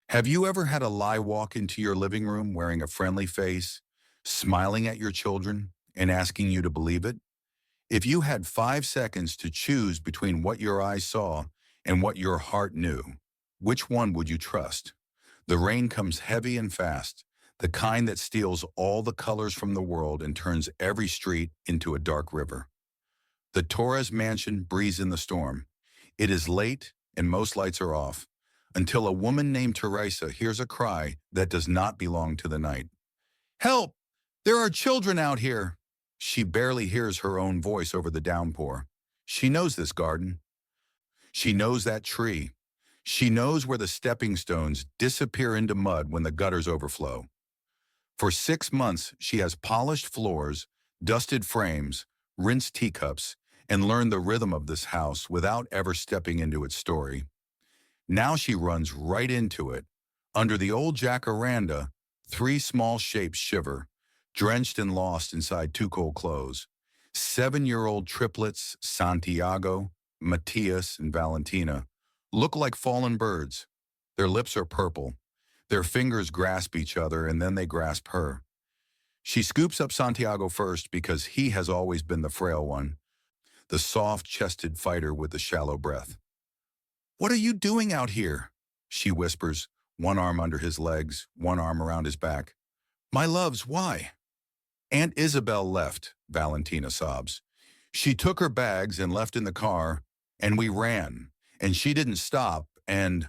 Have you ever had a lie walk into your living room wearing a friendly face, smiling at your children, and asking you to believe it? If you had 5 seconds to choose between what your eyes saw and what your heart knew, which one would you trust? The rain comes heavy and fast, the kind that steals all the colors from the world and turns every street into a dark river. The Torres mansion breathes in the storm. It is late and most lights are off, until a woman named Teresa hears a cry that does not belong to the night. Help! There are children out here! She barely hears her own voice over the downpour. She knows this garden. She knows that tree. She knows where the stepping stones disappear into mud when the gutters overflow. For 6 months, she has polished floors, dusted frames, rinsed teacups, and learned the rhythm of this house without ever stepping into its story. Now she runs right into it. Under the old jacaranda, three small shapes shiver, drenched and lost inside two cold clothes. 7-year-old triplets, Santiago, Matias, and Valentina, look like fallen birds. Their lips are purple. Their fingers grasp each other and then they grasp her. She scoops up Santiago first because he has always been the frail one, the soft-chested fighter with the shallow breath. What are you doing out here? She whispers, one arm under his legs, one arm around his back. My loves, why? Aunt Isabel left, Valentina sobs. She took her bags and left in the car, and we ran, and she didn't stop, and...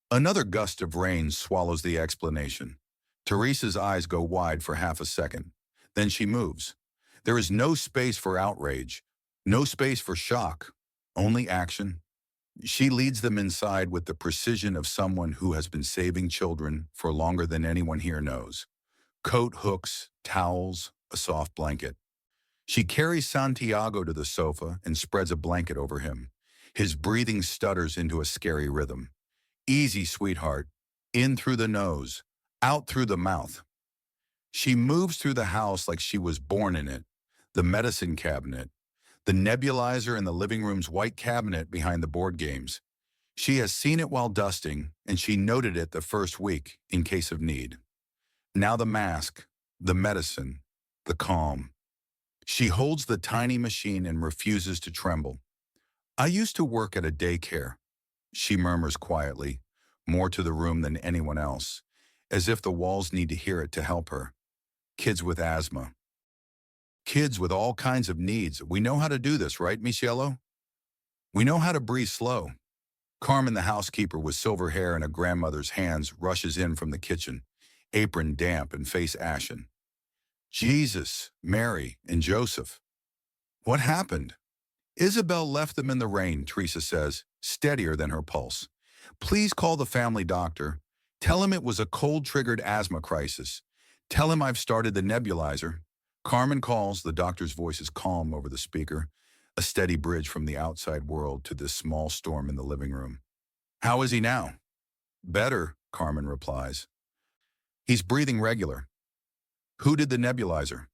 Another gust of rain swallows the explanation. Teresa's eyes go wide for half a second. Then she moves. There is no space for outrage, no space for shock, only action. She leads them inside with the precision of someone who has been saving children for longer than anyone here knows. Coat hooks, towels, a soft blanket. She carries Santiago to the sofa and spreads a blanket over him. His breathing stutters into a scary rhythm. Easy, sweetheart. In through the nose, out through the mouth. She moves through the house like she was born in it. The medicine cabinet, the nebulizer in the living room's white cabinet behind the board games. She has seen it while dusting, and she noted it the first week in case of need. Now the mask, the medicine, the calm. She holds the tiny machine and refuses to tremble. I used to work at a daycare, she murmurs quietly, more to the room than anyone else, as if the walls need to hear it to help her. Kids with asthma. Kids with all kinds of needs. We know how to do this, right, Michelo? We know how to breathe slow. Carmen, the housekeeper with silver hair and a grandmother's hands, rushes in from the kitchen, apron damp and face ashen. Jesus, Mary, and Joseph. What happened? Isabel left them in the rain, Teresa says, steadier than her pulse. Please call the family doctor. Tell him it was a cold-triggered asthma crisis. Tell him I've started the nebulizer. Carmen calls, the doctor's voice is calm over the speaker, a steady bridge from the outside world to this small storm in the living room. How is he now? Better, Carmen replies. He's breathing regular. Who did the nebulizer?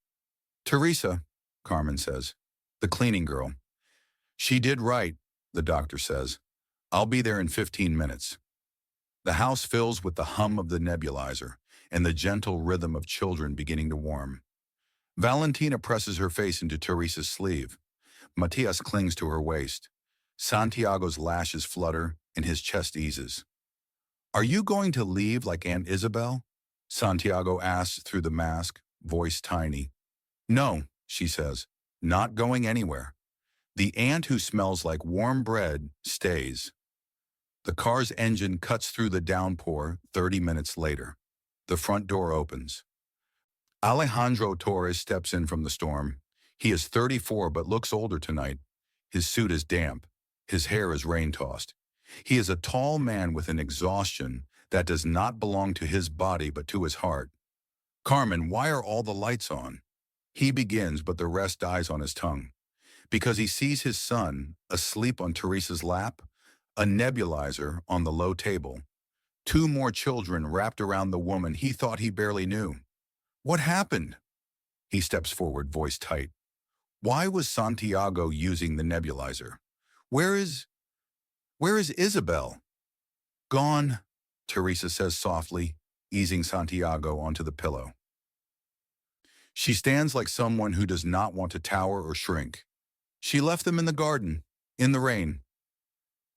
Teresa, Carmen says. The cleaning girl. She did right, the doctor says. I'll be there in 15 minutes. The house fills with the hum of the nebulizer and the gentle rhythm of children beginning to warm. Valentina presses her face into Teresa's sleeve. Matias clings to her waist. Santiago's lashes flutter and his chest eases. Are you going to leave like Aunt Isabel? Santiago asks through the mask, voice tiny. No, she says, not going anywhere. The aunt who smells like warm bread stays. The car's engine cuts through the downpour 30 minutes later. The front door opens. Alejandro Torres steps in from the storm. He is 34 but looks older tonight. His suit is damp. His hair is rain-tossed. He is a tall man with an exhaustion that does not belong to his body but to his heart. Carmen, why are all the lights on? He begins, but the rest dies on his tongue. Because he sees his son asleep on Teresa's lap, a nebulizer on the low table, two more children wrapped around the woman he thought he barely knew. What happened? He steps forward, voice tight. Why was Santiago using the nebulizer? Where is Isabel? Gone, Teresa says softly, easing Santiago onto the pillow. She stands like someone who does not want to tower or shrink. She left them in the garden, in the rain.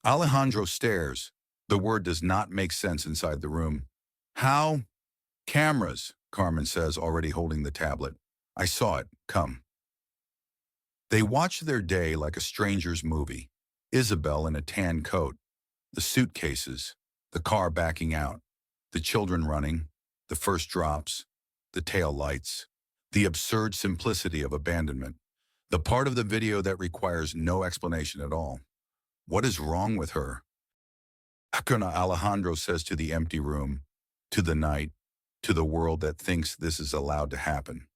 Alejandro stares. The word does not make sense inside the room. How? Cameras, Carmen says, already holding the tablet. I saw it. Come. They watch their day like a stranger's movie. Isabel in a tan coat, the suitcases, the car backing out, the children running, the first drops, the tail lights, the absurd simplicity of abandonment, the part of the video that requires no explanation at all. What is wrong with her? Hakuna Alejandro says to the empty room, to the night, to the world that thinks this is allowed to happen.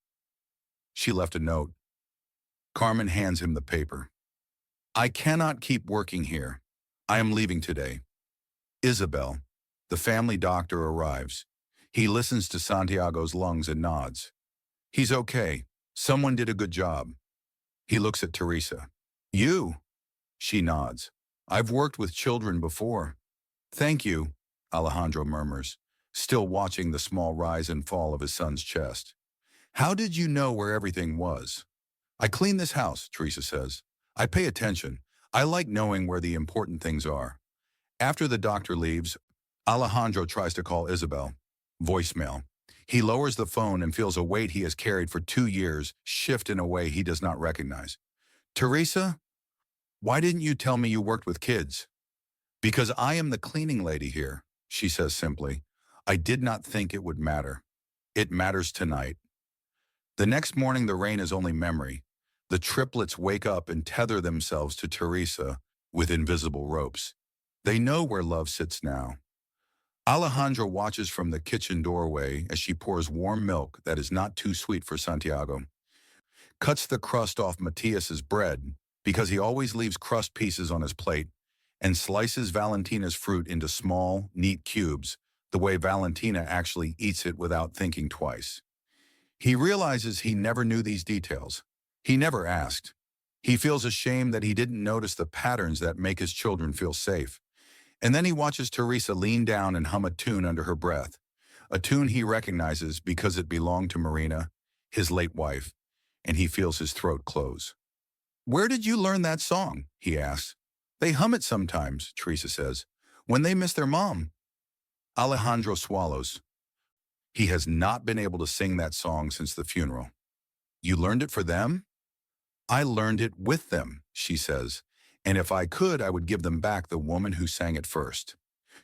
She left a note. Carmen hands him the paper. I cannot keep working here. I am leaving today. Isabel, the family doctor, arrives. He listens to Santiago's lungs and nods. He's okay. Someone did a good job. He looks at Teresa. You? She nods. I've worked with children before. Thank you, Alejandro murmurs, still watching the small rise and fall of his son's chest. How did you know where everything was? I clean this house, Teresa says. I pay attention. I like knowing where the important things are. After the doctor leaves, Alejandro tries to call Isabel. Voicemail. He lowers the phone and feels a weight he has carried for 2 years shift in a way he does not recognize. Teresa? Why didn't you tell me you worked with kids? Because I am the cleaning lady here, she says simply. I did not think it would matter. It matters tonight. The next morning the rain is only memory. The triplets wake up and tether themselves to Teresa with invisible ropes. They know where love sits now. Alejandro watches from the kitchen doorway as she pours warm milk that is not too sweet for Santiago. Cuts the crust off Matias's bread, because he always leaves crust pieces on his plate, and slices Valentina's fruit into small, neat cubes, the way Valentina actually eats it without thinking twice. He realizes he never knew these details. He never asked. He feels ashamed that he didn't notice the patterns that make his children feel safe. And then he watches Teresa lean down and hum a tune under her breath, a tune he recognizes because it belonged to Marina, his late wife, and he feels his throat close. Where did you learn that song? He asks. They hum it sometimes, Teresa says, when they miss their mom. Alejandro swallows. He has not been able to sing that song since the funeral. You learned it for them? I learned it with them, she says, and if I could, I would give them back the woman who sang it first.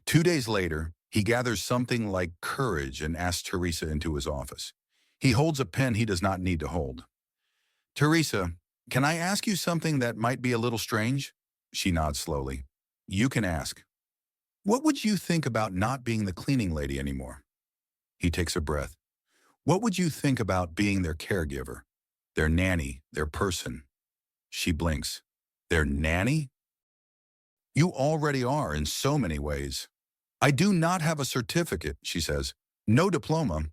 2 days later, he gathers something like courage and asks Teresa into his office. He holds a pen he does not need to hold. Teresa, can I ask you something that might be a little strange? She nods slowly. You can ask. What would you think about not being the cleaning lady anymore? He takes a breath. What would you think about being their caregiver, their nanny, their person? She blinks. Their nanny? You already are in so many ways. I do not have a certificate, she says. No diploma.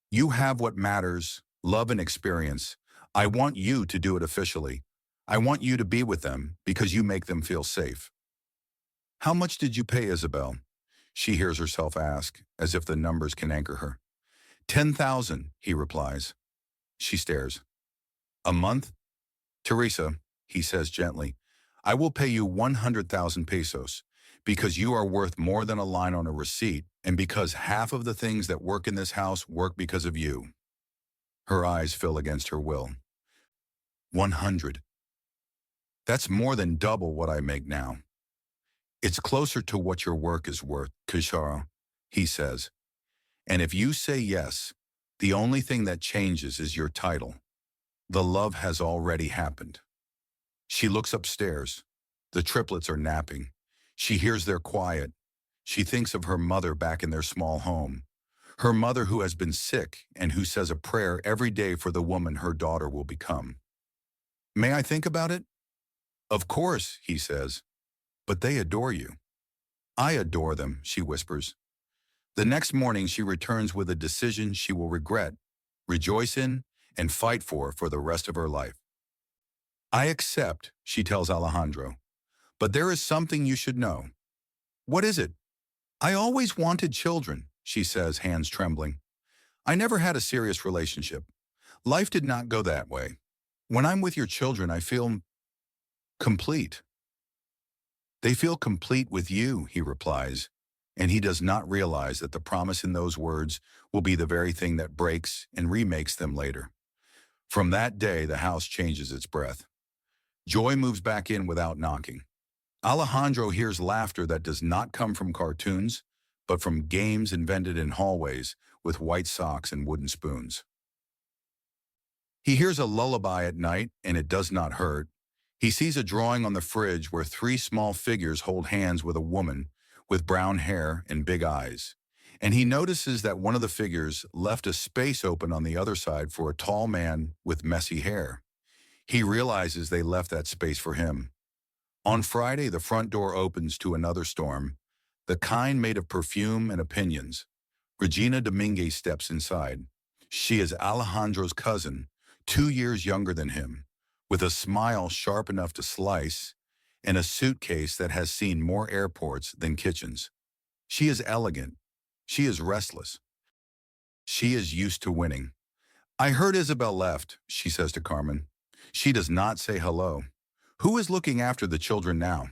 You have what matters, love and experience. I want you to do it officially. I want you to be with them because you make them feel safe. How much did you pay Isabel? She hears herself ask, as if the numbers can anchor her. 10,000, he replies. She stares. A month? Teresa, he says gently, I will pay you 100,000 pesos because you are worth more than a line on a receipt and because half of the things that work in this house work because of you. Her eyes fill against her will. 100. That's more than double what I make now. It's closer to what your work is worth, Kishara, he says. And if you say yes, the only thing that changes is your title. The love has already happened. She looks upstairs. The triplets are napping. She hears their quiet. She thinks of her mother back in their small home. Her mother who has been sick and who says a prayer every day for the woman her daughter will become. May I think about it? Of course, he says. But they adore you. I adore them, she whispers. The next morning she returns with a decision she will regret, rejoice in, and fight for the rest of her life. I accept, she tells Alejandro, but there is something you should know. What is it? I always wanted children, she says, hands trembling. I never had a serious relationship. Life did not go that way. When I'm with your children, I feel complete. They feel complete with you, he replies, and he does not realize that the promise in those words will be the very thing that breaks and remakes them later. From that day, the house changes its breath. Joy moves back in without knocking. Alejandro hears laughter that does not come from cartoons, but from games invented in hallways with white socks and wooden spoons. He hears a lullaby at night, and it does not hurt. He sees a drawing on the fridge where three small figures hold hands with a woman with brown hair and big eyes. And he notices that one of the figures left a space open on the other side for a tall man with messy hair. He realizes they left that space for him. On Friday, the front door opens to another storm, the kind made of perfume and opinions. Regina Dominguez steps inside. She is Alejandro's cousin, 2 years younger than him, with a smile sharp enough to slice and a suitcase that has seen more airports than kitchens. She is elegant. She is restless. She is used to winning. I heard Isabel left, she says to Carmen. She does not say hello. Who is looking after the children now?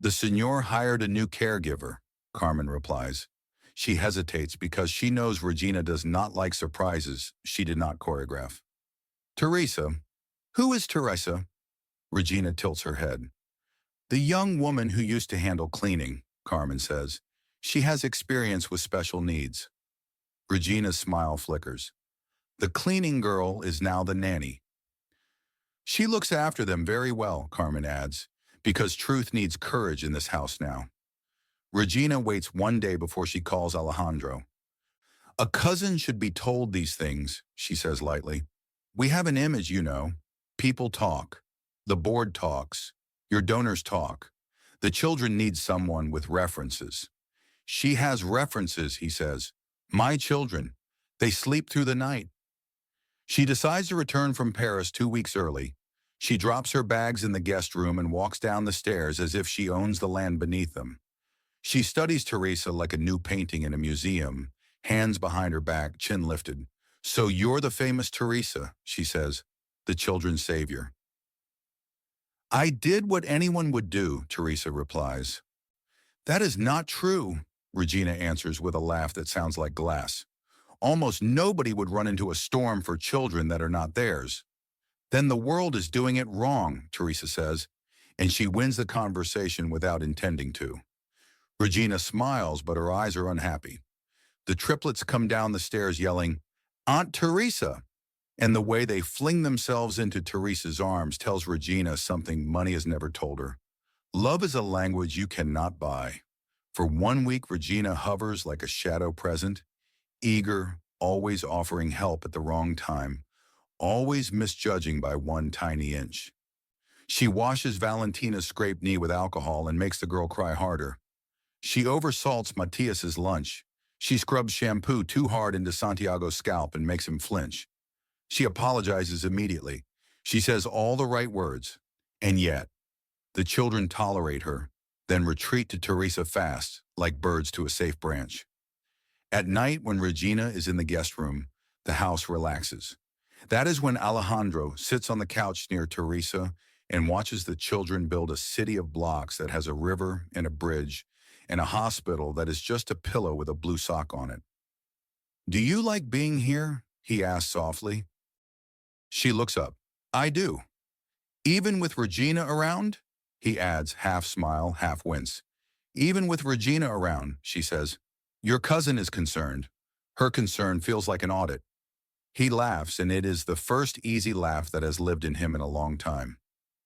The señor hired a new caregiver, Carmen replies. She hesitates because she knows Regina does not like surprises she did not choreograph. Teresa. Who is Teresa? Regina tilts her head. The young woman who used to handle cleaning, Carmen says. She has experience with special needs. Regina's smile flickers. The cleaning girl is now the nanny. She looks after them very well, Carmen adds, because truth needs courage in this house now. Regina waits one day before she calls Alejandro. A cousin should be told these things, she says lightly. We have an image, you know. People talk. The board talks. Your donors talk. The children need someone with references. She has references, he says. My children. They sleep through the night. She decides to return from Paris 2 weeks early. She drops her bags in the guest room and walks down the stairs as if she owns the land beneath them. She studies Teresa like a new painting in a museum, hands behind her back, chin lifted. So you're the famous Teresa, she says, the children's savior. I did what anyone would do, Teresa replies. That is not true, Regina answers with a laugh that sounds like glass. Almost nobody would run into a storm for children that are not theirs. Then the world is doing it wrong, Teresa says, and she wins the conversation without intending to. Regina smiles, but her eyes are unhappy. The triplets come down the stairs yelling, Aunt Teresa! And the way they fling themselves into Teresa's arms tells Regina something money has never told her. Love is a language you cannot buy. For 1 week, Regina hovers like a shadow present, eager, always offering help at the wrong time, always misjudging by one tiny inch. She washes Valentina's scraped knee with alcohol and makes the girl cry harder. She oversalts Matias's lunch. She scrubs shampoo too hard into Santiago's scalp and makes him flinch. She apologizes immediately. She says all the right words. And yet, the children tolerate her, then retreat to Teresa fast, like birds to a safe branch. At night, when Regina is in the guest room, the house relaxes. That is when Alejandro sits on the couch near Teresa and watches the children build a city of blocks that has a river and a bridge and a hospital that is just a pillow with a blue sock on it. Do you like being here? He asks softly. She looks up. I do. Even with Regina around? He adds, half smile, half wince. Even with Regina around, she says. Your cousin is concerned. Her concern feels like an audit. He laughs, and it is the first easy laugh that has lived in him in a long time.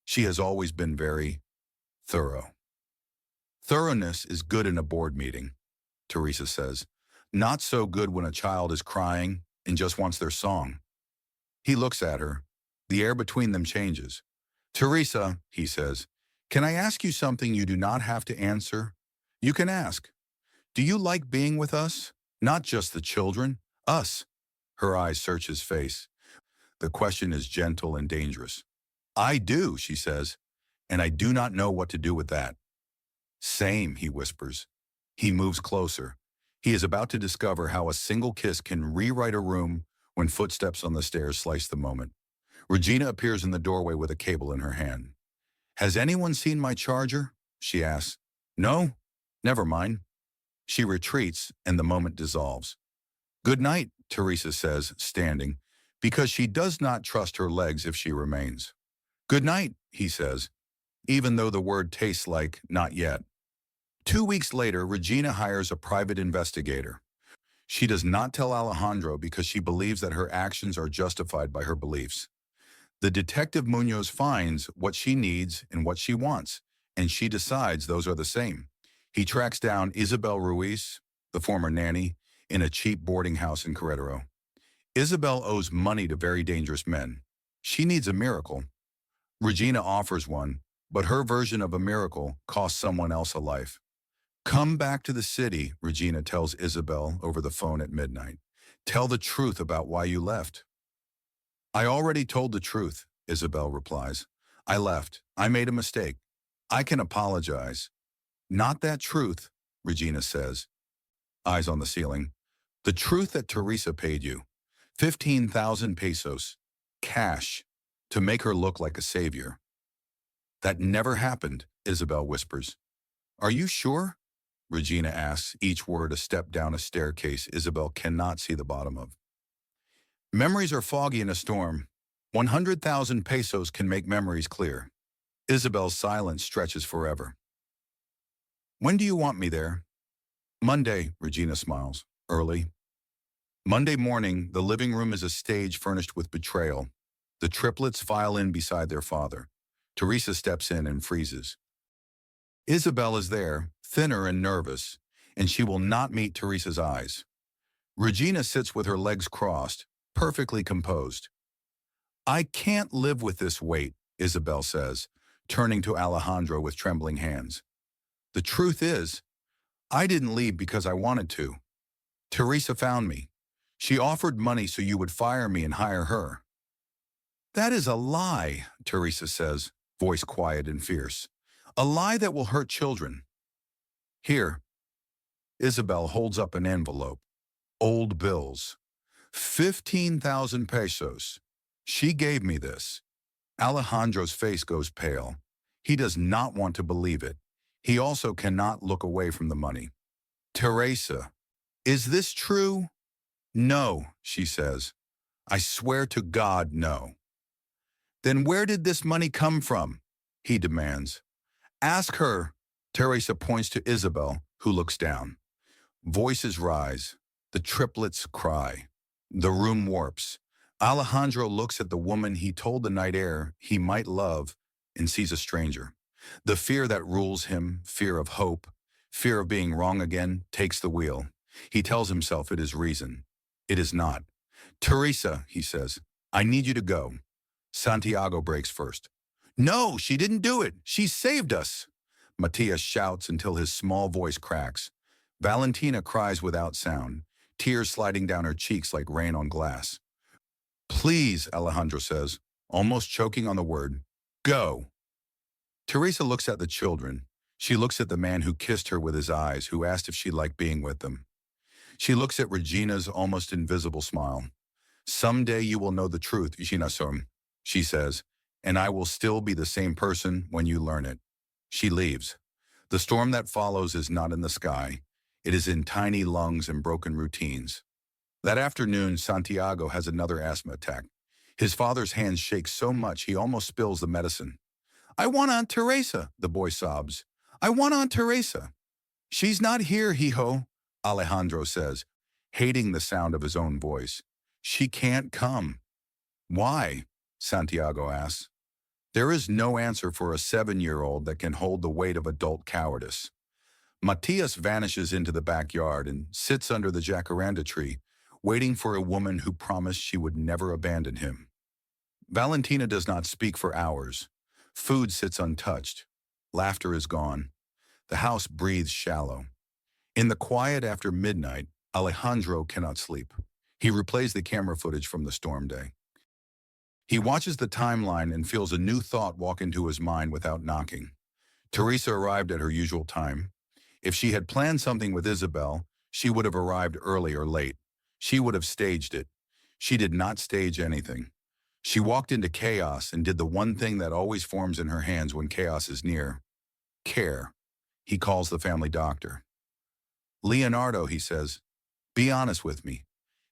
She has always been very thorough. Thoroughness is good in a board meeting, Teresa says. Not so good when a child is crying and just wants their song. He looks at her. The air between them changes. Teresa, he says, can I ask you something you do not have to answer? You can ask. Do you like being with us? Not just the children, us. Her eyes search his face. The question is gentle and dangerous. I do, she says, and I do not know what to do with that. Same, he whispers. He moves closer. He is about to discover how a single kiss can rewrite a room when footsteps on the stairs slice the moment. Regina appears in the doorway with a cable in her hand. Has anyone seen my charger? She asks. No? Never mind. She retreats, and the moment dissolves. Good night, Teresa says, standing, because she does not trust her legs if she remains. Good night, he says, even though the word tastes like not yet. 2 weeks later, Regina hires a private investigator. She does not tell Alejandro because she believes that her actions are justified by her beliefs. The detective Munoz finds what she needs and what she wants, and she decides those are the same. He tracks down Isabel Ruiz, the former nanny, in a cheap boarding house in Querétaro. Isabel owes money to very dangerous men. She needs a miracle. Regina offers one, but her version of a miracle costs someone else a life. Come back to the city, Regina tells Isabel over the phone at midnight. Tell the truth about why you left. I already told the truth, Isabel replies. I left. I made a mistake. I can apologize. Not that truth, Regina says, eyes on the ceiling. The truth that Teresa paid you. 15,000 pesos. Cash. To make her look like a savior. That never happened, Isabel whispers. Are you sure? Regina asks, each word a step down a staircase Isabel cannot see the bottom of. Memories are foggy in a storm. 100,000 pesos can make memories clear. Isabel's silence stretches forever. When do you want me there? Monday, Regina smiles. Early. Monday morning, the living room is a stage furnished with betrayal. The triplets file in beside their father. Teresa steps in and freezes. Isabel is there, thinner and nervous, and she will not meet Teresa's eyes. Regina sits with her legs crossed, perfectly composed. I can't live with this weight, Isabel says, turning to Alejandro with trembling hands. The truth is, I didn't leave because I wanted to. Teresa found me. She offered money so you would fire me and hire her. That is a lie, Teresa says, voice quiet and fierce. A lie that will hurt children. Here. Isabel holds up an envelope. Old bills. 15,000 pesos. She gave me this. Alejandro's face goes pale. He does not want to believe it. He also cannot look away from the money. Teresa, is this true? No, she says. I swear to God, no. Then where did this money come from? He demands. Ask her. Teresa points to Isabel, who looks down. Voices rise. The triplets cry. The room warps. Alejandro looks at the woman he told the night air he might love and sees a stranger. The fear that rules him, fear of hope, fear of being wrong again, takes the wheel. He tells himself it is reason. It is not. Teresa, he says, I need you to go. Santiago breaks first. No, she didn't do it. She saved us. Matias shouts until his small voice cracks. Valentina cries without sound, tears sliding down her cheeks like rain on glass. Please, Alejandro says, almost choking on the word, go. Teresa looks at the children. She looks at the man who kissed her with his eyes, who asked if she liked being with them. She looks at Regina's almost invisible smile. Someday you will know the truth, Ginason, she says, and I will still be the same person when you learn it. She leaves. The storm that follows is not in the sky. It is in tiny lungs and broken routines. That afternoon, Santiago has another asthma attack. His father's hands shake so much he almost spills the medicine. I want Aunt Teresa, the boy sobs. I want Aunt Teresa. She's not here, hijo, Alejandro says, hating the sound of his own voice. She can't come. Why? Santiago asks. There is no answer for a 7-year-old that can hold the weight of adult cowardice. Matias vanishes into the backyard and sits under the jacaranda tree, waiting for a woman who promised she would never abandon him. Valentina does not speak for hours. Food sits untouched. Laughter is gone. The house breathes shallow. In the quiet after midnight, Alejandro cannot sleep. He replays the camera footage from the storm day. He watches the timeline and feels a new thought walk into his mind without knocking. Teresa arrived at her usual time. If she had planned something with Isabel, she would have arrived early or late. She would have staged it. She did not stage anything. She walked into chaos and did the one thing that always forms in her hands when chaos is near. Care. He calls the family doctor. Leonardo, he says, be honest with me.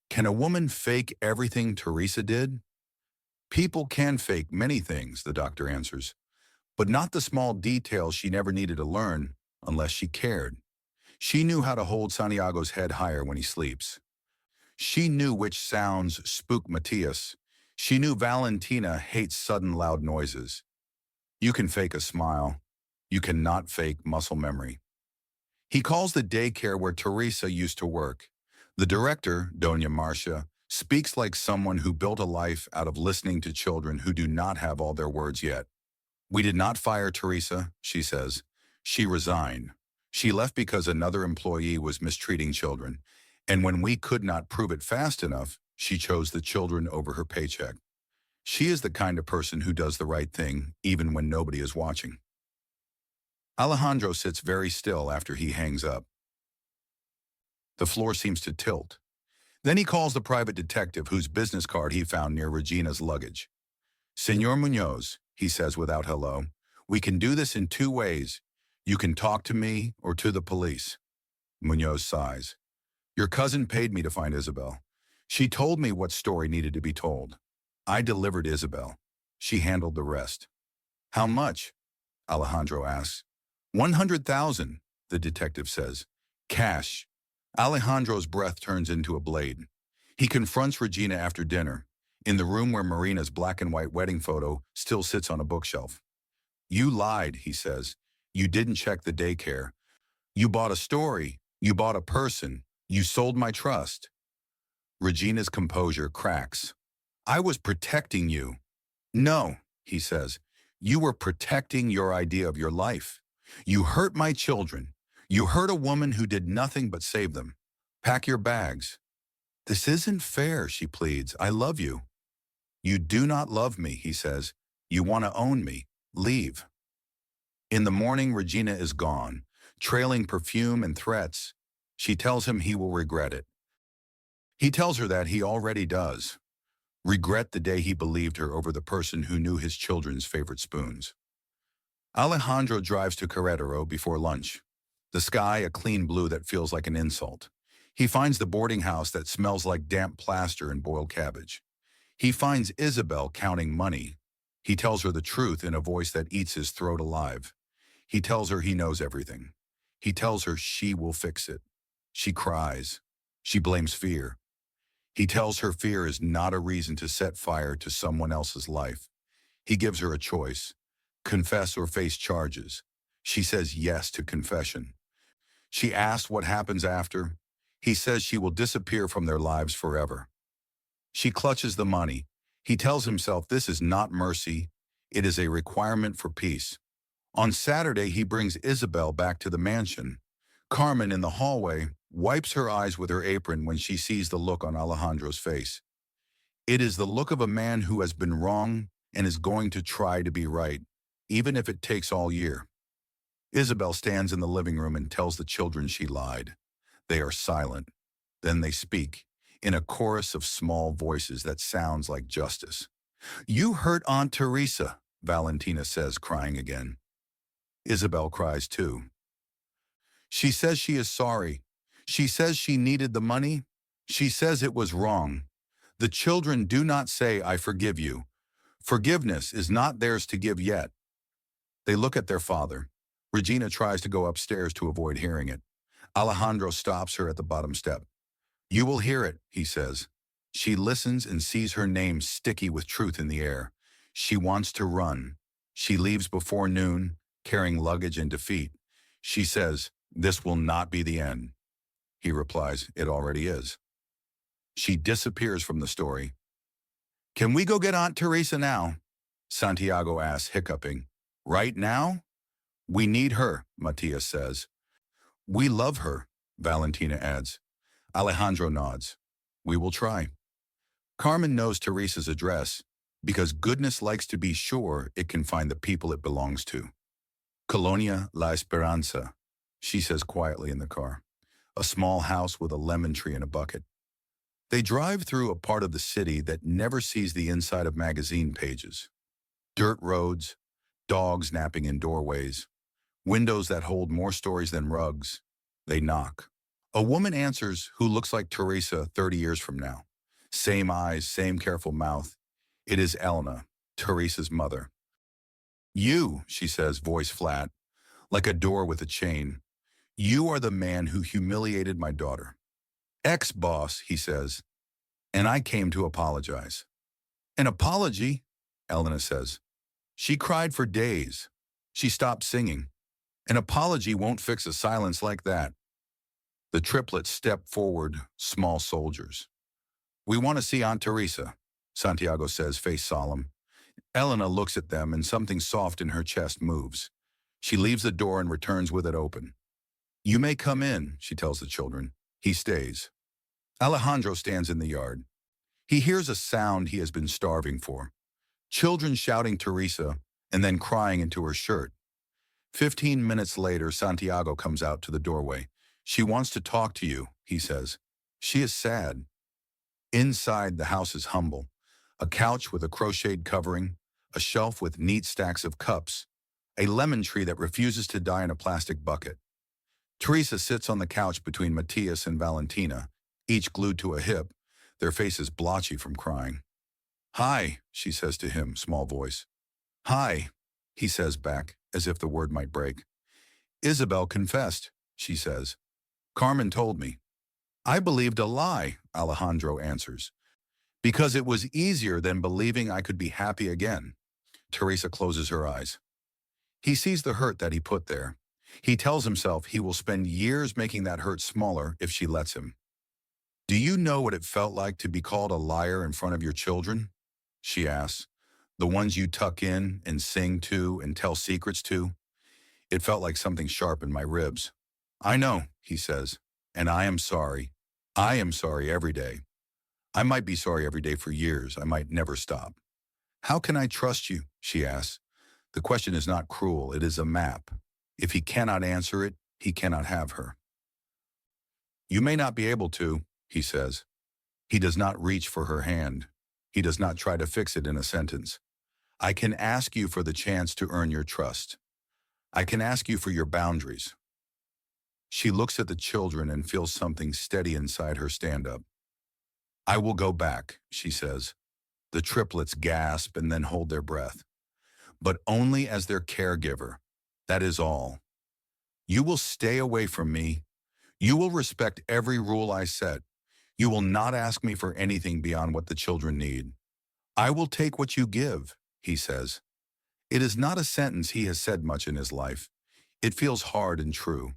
Can a woman fake everything Teresa did? People can fake many things, the doctor answers, but not the small details she never needed to learn unless she cared. She knew how to hold Santiago's head higher when he sleeps. She knew which sounds spook Matias. She knew Valentina hates sudden loud noises. You can fake a smile. You cannot fake muscle memory. He calls the daycare where Teresa used to work. The director, Doña Marcia, speaks like someone who built a life out of listening to children who do not have all their words yet. We did not fire Teresa, she says. She resigned. She left because another employee was mistreating children, and when we could not prove it fast enough, she chose the children over her paycheck. She is the kind of person who does the right thing, even when nobody is watching. Alejandro sits very still after he hangs up. The floor seems to tilt. Then he calls the private detective whose business card he found near Regina's luggage. Senor Munoz, he says without hello, we can do this in two ways. You can talk to me or to the police. Munoz sighs. Your cousin paid me to find Isabel. She told me what story needed to be told. I delivered Isabel. She handled the rest. How much? Alejandro asks. 100,000, the detective says. Cash. Alejandro's breath turns into a blade. He confronts Regina after dinner, in the room where Marina's black and white wedding photo still sits on a bookshelf. You lied, he says. You didn't check the daycare. You bought a story. You bought a person. You sold my trust. Regina's composure cracks. I was protecting you. No, he says. You were protecting your idea of your life. You hurt my children. You hurt a woman who did nothing but save them. Pack your bags. This isn't fair, she pleads. I love you. You do not love me, he says. You want to own me. Leave. In the morning, Regina is gone, trailing perfume and threats. She tells him he will regret it. He tells her that he already does. Regret the day he believed her over the person who knew his children's favorite spoons. Alejandro drives to Querétaro before lunch. The sky a clean blue that feels like an insult. He finds the boarding house that smells like damp plaster and boiled cabbage. He finds Isabel counting money. He tells her the truth in a voice that eats his throat alive. He tells her he knows everything. He tells her she will fix it. She cries. She blames fear. He tells her fear is not a reason to set fire to someone else's life. He gives her a choice. Confess or face charges. She says yes to confession. She asks what happens after. He says she will disappear from their lives forever. She clutches the money. He tells himself this is not mercy. It is a requirement for peace. On Saturday, he brings Isabel back to the mansion. Carmen, in the hallway, wipes her eyes with her apron when she sees the look on Alejandro's face. It is the look of a man who has been wrong and is going to try to be right, even if it takes all year. Isabel stands in the living room and tells the children she lied. They are silent. Then they speak, in a chorus of small voices that sounds like justice. You hurt Aunt Teresa, Valentina says, crying again. Isabel cries too. She says she is sorry. She says she needed the money. She says it was wrong. The children do not say, I forgive you. Forgiveness is not theirs to give yet. They look at their father. Regina tries to go upstairs to avoid hearing it. Alejandro stops her at the bottom step. You will hear it, he says. She listens and sees her name sticky with truth in the air. She wants to run. She leaves before noon, carrying luggage and defeat. She says, this will not be the end. He replies, it already is. She disappears from the story. Can we go get Aunt Teresa now? Santiago asks, hiccuping. Right now? We need her, Matias says. We love her, Valentina adds. Alejandro nods. We will try. Carmen knows Teresa's address because goodness likes to be sure it can find the people it belongs to. Colonia La Esperanza. she says quietly in the car. A small house with a lemon tree in a bucket. They drive through a part of the city that never sees the inside of magazine pages. Dirt roads, dogs napping in doorways, windows that hold more stories than rugs. They knock. A woman answers who looks like Teresa 30 years from now. Same eyes, same careful mouth. It is Elena, Teresa's mother. You, she says, voice flat, like a door with a chain. You are the man who humiliated my daughter. Ex-boss, he says, and I came to apologize. An apology? Elena says. She cried for days. She stopped singing. An apology won't fix a silence like that. The triplets step forward, small soldiers. We want to see Aunt Teresa, Santiago says, face solemn. Elena looks at them and something soft in her chest moves. She leaves the door and returns with it open. You may come in, she tells the children. He stays. Alejandro stands in the yard. He hears a sound he has been starving for. Children shouting Teresa and then crying into her shirt. 15 minutes later, Santiago comes out to the doorway. She wants to talk to you, he says. She is sad. Inside, the house is humble. A couch with a crocheted covering, a shelf with neat stacks of cups, a lemon tree that refuses to die in a plastic bucket. Teresa sits on the couch between Matthias and Valentina, each glued to a hip, their faces blotchy from crying. Hi, she says to him, small voice. Hi, he says back, as if the word might break. Isabel confessed, she says. Carmen told me. I believed a lie, Alejandro answers. Because it was easier than believing I could be happy again. Teresa closes her eyes. He sees the hurt that he put there. He tells himself he will spend years making that hurt smaller if she lets him. Do you know what it felt like to be called a liar in front of your children? She asks. The ones you tuck in and sing to and tell secrets to? It felt like something sharp in my ribs. I know, he says, and I am sorry. I am sorry every day. I might be sorry every day for years. I might never stop. How can I trust you? She asks. The question is not cruel. It is a map. If he cannot answer it, he cannot have her. You may not be able to, he says. He does not reach for her hand. He does not try to fix it in a sentence. I can ask you for the chance to earn your trust. I can ask you for your boundaries. She looks at the children and feels something steady inside her stand-up. I will go back, she says. The triplets gasp and then hold their breath. But only as their caregiver. That is all. You will stay away from me. You will respect every rule I set. You will not ask me for anything beyond what the children need. I will take what you give, he says. It is not a sentence he has said much in his life. It feels hard and true.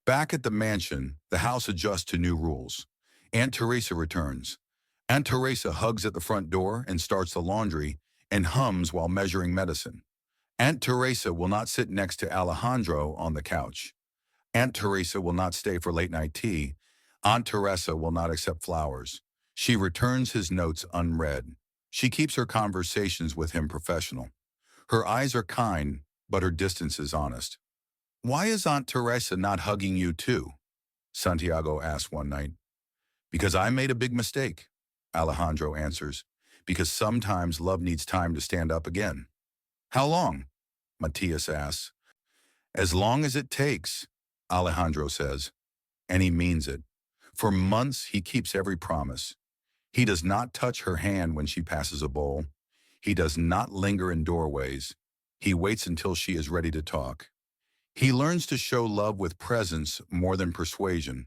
Back at the mansion, the house adjusts to new rules. Aunt Teresa returns. Aunt Teresa hugs at the front door and starts the laundry and hums while measuring medicine. Aunt Teresa will not sit next to Alejandro on the couch. Aunt Teresa will not stay for late-night tea. Aunt Teresa will not accept flowers. She returns his notes unread. She keeps her conversations with him professional. Her eyes are kind, but her distance is honest. Why is Aunt Teresa not hugging you too? Santiago asks one night. Because I made a big mistake, Alejandro answers. Because sometimes love needs time to stand up again. How long? Matthias asks. As long as it takes, Alejandro says. And he means it. For months, he keeps every promise. He does not touch her hand when she passes a bowl. He does not linger in doorways. He waits until she is ready to talk. He learns to show love with presence more than persuasion.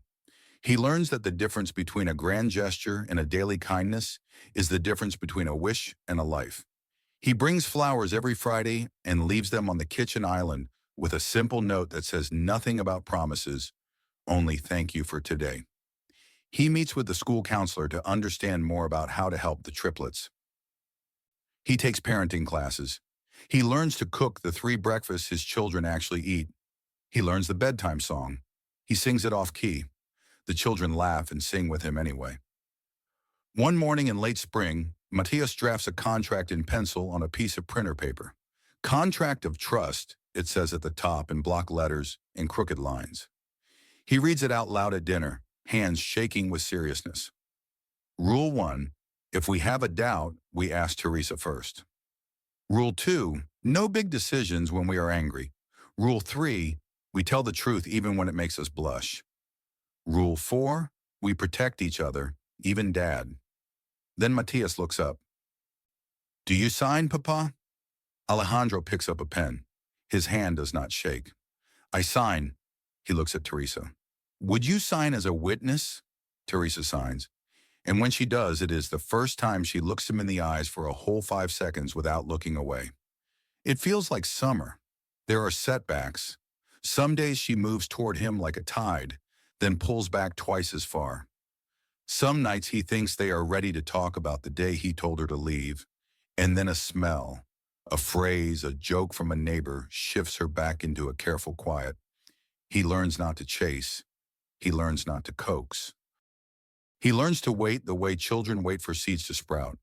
He learns that the difference between a grand gesture and a daily kindness is the difference between a wish and a life. He brings flowers every Friday and leaves them on the kitchen island with a simple note that says nothing about promises, only thank you for today. He meets with the school counselor to understand more about how to help the triplets. He takes parenting classes. He learns to cook the 3 breakfasts his children actually eat. He learns the bedtime song. He sings it off key. The children laugh and sing with him anyway. One morning in late spring, Matthias drafts a contract in pencil on a piece of printer paper. Contract of trust, it says at the top in block letters and crooked lines. He reads it out loud at dinner, hands shaking with seriousness. Rule 1, if we have a doubt, we ask Teresa first. Rule 2, no big decisions when we are angry. Rule 3, we tell the truth even when it makes us blush. Rule 4, we protect each other, even Dad. Then Matias looks up. Do you sign, Papa? Alejandro picks up a pen. His hand does not shake. I sign. He looks at Teresa. Would you sign as a witness? Teresa signs. And when she does, it is the first time she looks him in the eyes for a whole 5 seconds without looking away. It feels like summer. There are setbacks. Some days she moves toward him like a tide, then pulls back twice as far. Some nights he thinks they are ready to talk about the day he told her to leave, and then a smell, a phrase, a joke from a neighbor shifts her back into a careful quiet. He learns not to chase. He learns not to coax. He learns to wait the way children wait for seeds to sprout.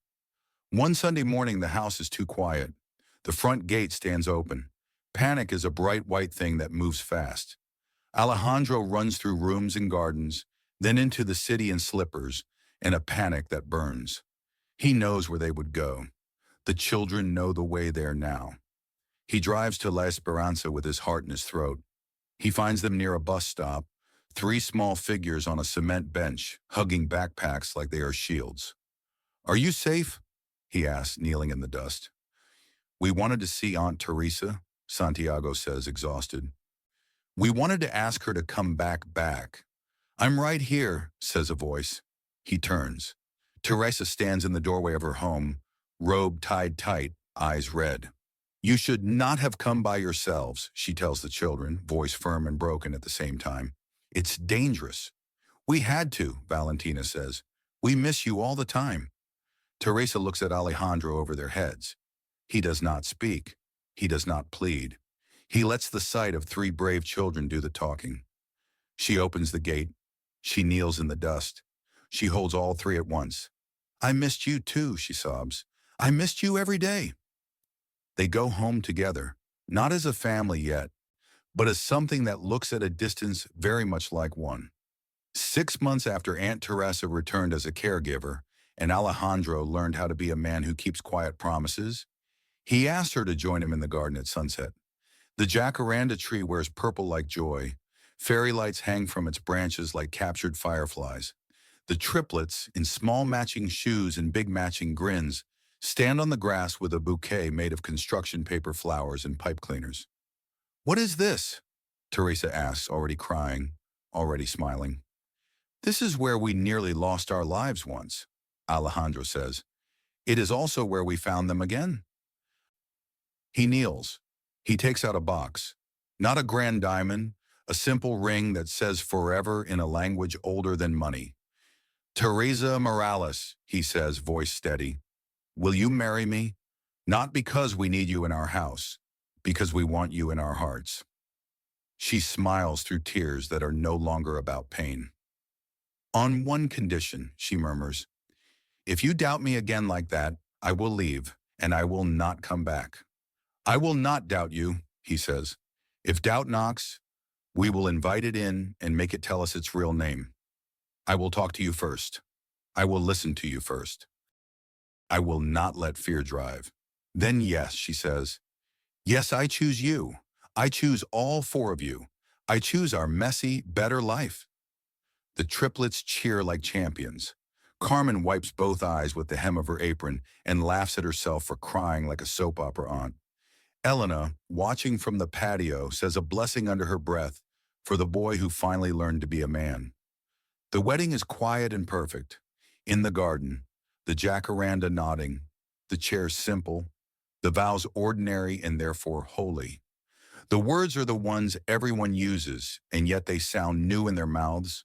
One Sunday morning, the house is too quiet. The front gate stands open. Panic is a bright white thing that moves fast. Alejandro runs through rooms and gardens, then into the city in slippers, and a panic that burns. He knows where they would go. The children know the way there now. He drives to La Esperanza with his heart in his throat. He finds them near a bus stop, 3 small figures on a cement bench, hugging backpacks like they are shields. Are you safe? He asks, kneeling in the dust. We wanted to see Aunt Teresa, Santiago says, exhausted. We wanted to ask her to come back. I'm right here, says a voice. He turns. Teresa stands in the doorway of her home, robe tied tight, eyes red. You should not have come by yourselves, she tells the children, voice firm and broken at the same time. It's dangerous. We had to, Valentina says. We miss you all the time. Teresa looks at Alejandro over their heads. He does not speak. He does not plead. He lets the sight of 3 brave children do the talking. She opens the gate. She kneels in the dust. She holds all 3 at once. I missed you too, she sobs. I missed you every day. They go home together, not as a family yet, but as something that looks at a distance very much like one. 6 months after Aunt Teresa returned as a caregiver, and Alejandro learned how to be a man who keeps quiet promises, he asked her to join him in the garden at sunset. The jacaranda tree wears purple like joy. Fairy lights hang from its branches like captured fireflies. The triplets, in small matching shoes and big matching grins, stand on the grass with a bouquet made of construction paper flowers and pipe cleaners. What is this? Teresa asks, already crying, already smiling. This is where we nearly lost our lives once, Alejandro says. It is also where we found them again. He kneels. He takes out a box. Not a grand diamond, a simple ring that says forever in a language older than money. Teresa Morales, he says, voice steady. Will you marry me? Not because we need you in our house, because we want you in our hearts. She smiles through tears that are no longer about pain. On one condition, she murmurs. If you doubt me again like that, I will leave, and I will not come back. I will not doubt you, he says. If doubt knocks, we will invite it in and make it tell us its real name. I will talk to you first. I will listen to you first. I will not let fear drive. Then yes, she says. Yes, I choose you. I choose all 4 of you. I choose our messy, better life. The triplets cheer like champions. Carmen wipes both eyes with the hem of her apron and laughs at herself for crying like a soap opera aunt. Elena, watching from the patio, says a blessing under her breath for the boy who finally learned to be a man. The wedding is quiet and perfect. In the garden, the jacaranda nodding, the chairs simple, the vows ordinary and therefore holy. The words are the ones everyone uses, and yet they sound new in their mouths.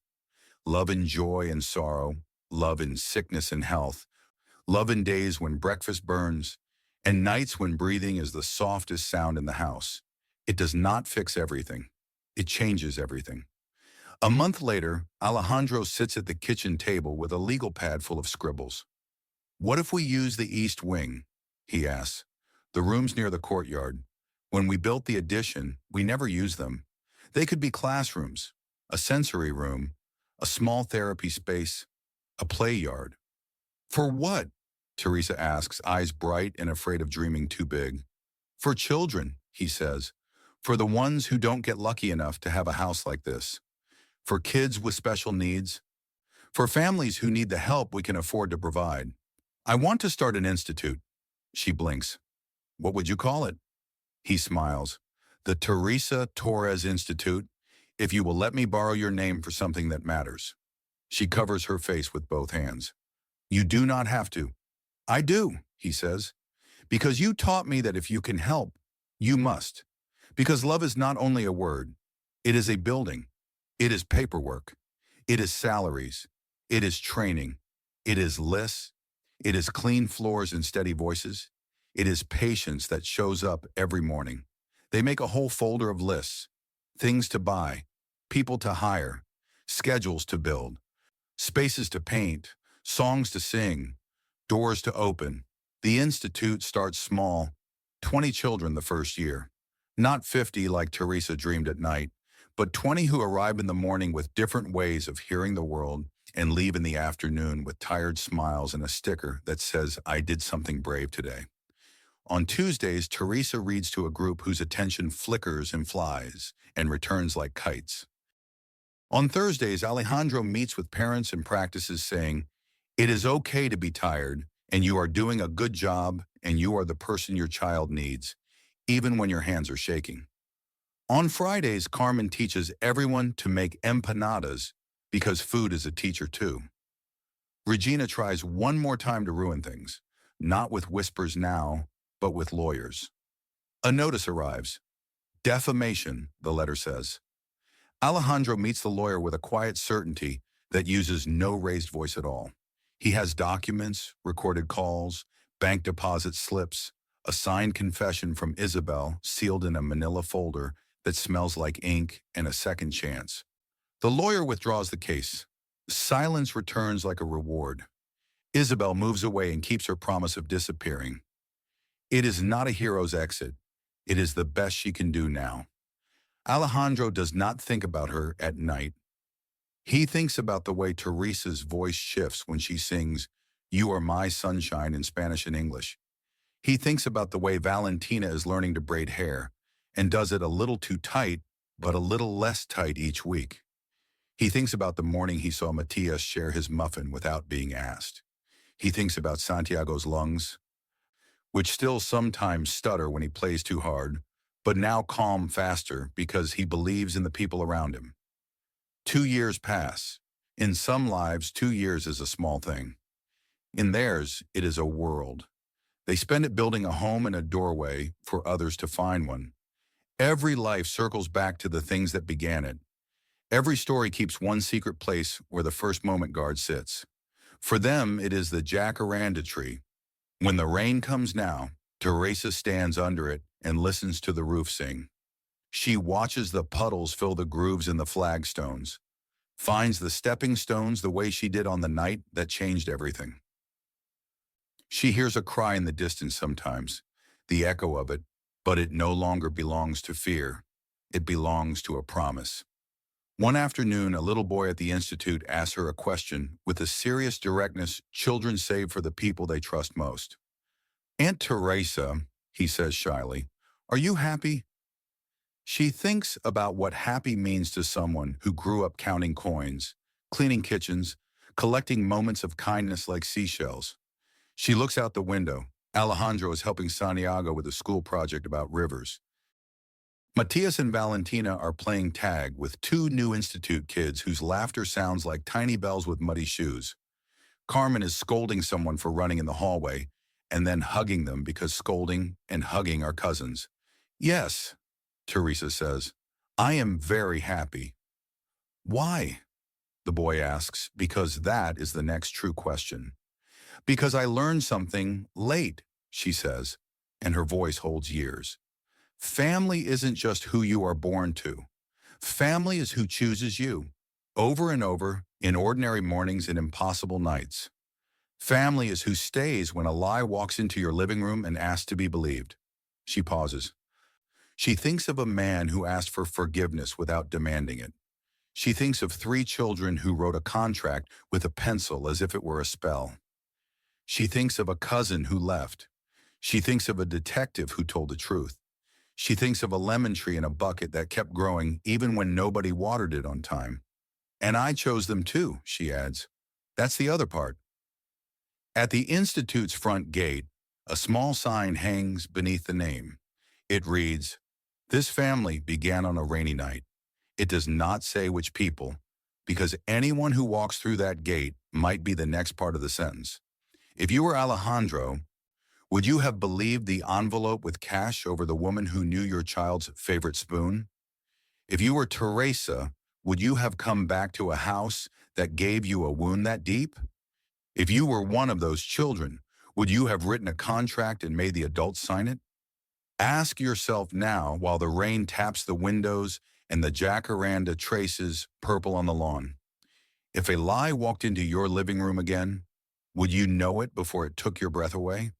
Love in joy and sorrow, love in sickness and health, love in days when breakfast burns, and nights when breathing is the softest sound in the house. It does not fix everything. It changes everything. A month later, Alejandro sits at the kitchen table with a legal pad full of scribbles. What if we use the east wing? He asks. The room's near the courtyard. When we built the addition, we never used them. They could be classrooms, a sensory room, a small therapy space, a play yard. For what? Teresa asks, eyes bright and afraid of dreaming too big. For children, he says. For the ones who don't get lucky enough to have a house like this. For kids with special needs. For families who need the help we can afford to provide. I want to start an institute. She blinks. What would you call it? He smiles. The Teresa Torres Institute, if you will let me borrow your name for something that matters. She covers her face with both hands. You do not have to. I do, he says, because you taught me that if you can help, you must. Because love is not only a word, it is a building. It is paperwork. It is salaries. It is training. It is lists. It is clean floors and steady voices. It is patience that shows up every morning. They make a whole folder of lists, things to buy, people to hire, schedules to build, spaces to paint, songs to sing, doors to open. The Institute starts small, 20 children the first year. Not 50 like Teresa dreamed at night, but 20 who arrive in the morning with different ways of hearing the world and leave in the afternoon with tired smiles and a sticker that says, I did something brave today. On Tuesdays, Teresa reads to a group whose attention flickers and flies and returns like kites. On Thursdays, Alejandro meets with parents and practices saying, it is okay to be tired, and you are doing a good job, and you are the person your child needs, even when your hands are shaking. On Fridays, Carmen teaches everyone to make empanadas because food is a teacher too. Regina tries one more time to ruin things, not with whispers now, but with lawyers. A notice arrives. Defamation, the letter says. Alejandro meets the lawyer with a quiet certainty that uses no raised voice at all. He has documents, recorded calls, bank deposit slips, a signed confession from Isabel sealed in a manila folder that smells like ink, and a second chance. The lawyer withdraws the case. Silence returns like a reward. Isabel moves away and keeps her promise of disappearing. It is not a hero's exit. It is the best she can do now. Alejandro does not think about her at night. He thinks about the way Teresa's voice shifts when she sings, You Are My Sunshine in Spanish and English. He thinks about the way Valentina is learning to braid hair and does it a little too tight, but a little less tight each week. He thinks about the morning he saw Matias share his muffin without being asked. He thinks about Santiago's lungs, which still sometimes stutter when he plays too hard, but now calm faster because he believes in the people around him. 2 years pass. In some lives, 2 years is a small thing. In theirs, it is a world. They spend it building a home and a doorway for others to find one. Every life circles back to the things that began it. Every story keeps one secret place where the first moment guard sits. For them, it is the jacaranda tree. When the rain comes now, Teresa stands under it and listens to the roof sing. She watches the puddles fill the grooves in the flagstones, finds the stepping stones the way she did on the night that changed everything. She hears a cry in the distance sometimes, the echo of it, but it no longer belongs to fear. It belongs to a promise. One afternoon, a little boy at the Institute asks her a question with the serious directness children save for the people they trust most. Aunt Teresa, he says shyly, are you happy? She thinks about what happy means to someone who grew up counting coins, cleaning kitchens, collecting moments of kindness like seashells. She looks out the window. Alejandro is helping Santiago with a school project about rivers. Matias and Valentina are playing tag with 2 new Institute kids whose laughter sounds like tiny bells with muddy shoes. Carmen is scolding someone for running in the hallway and then hugging them because scolding and hugging are cousins. Yes, Teresa says, I am very happy. Why? The boy asks, because that is the next true question. Because I learned something late, she says, and her voice holds years. Family isn't just who you are born to. Family is who chooses you, over and over, in ordinary mornings and impossible nights. Family is who stays when a lie walks into your living room and asks to be believed. She pauses. She thinks of a man who asked for forgiveness without demanding it. She thinks of three children who wrote a contract with a pencil as if it were a spell. She thinks of a cousin who left. She thinks of a detective who told the truth. She thinks of a lemon tree in a bucket that kept growing even when nobody watered it on time. And I chose them too, she adds. That's the other part. At the Institute's front gate, a small sign hangs beneath the name. It reads, "This family began on a rainy night." It does not say which people, because anyone who walks through that gate might be the next part of the sentence. If you were Alejandro, would you have believed the envelope with cash over the woman who knew your child's favorite spoon? If you were Teresa, would you have come back to a house that gave you a wound that deep? If you were one of those children, would you have written a contract and made the adults sign it? Ask yourself now while the rain taps the windows and the jacaranda traces purple on the lawn. If a lie walked into your living room again, would you know it before it took your breath away?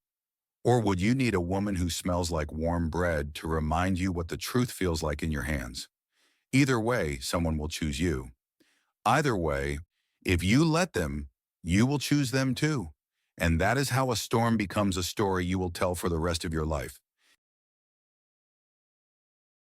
Or would you need a woman who smells like warm bread to remind you what the truth feels like in your hands? Either way, someone will choose you. Either way, if you let them, you will choose them too. And that is how a storm becomes a story you will tell for the rest of your life.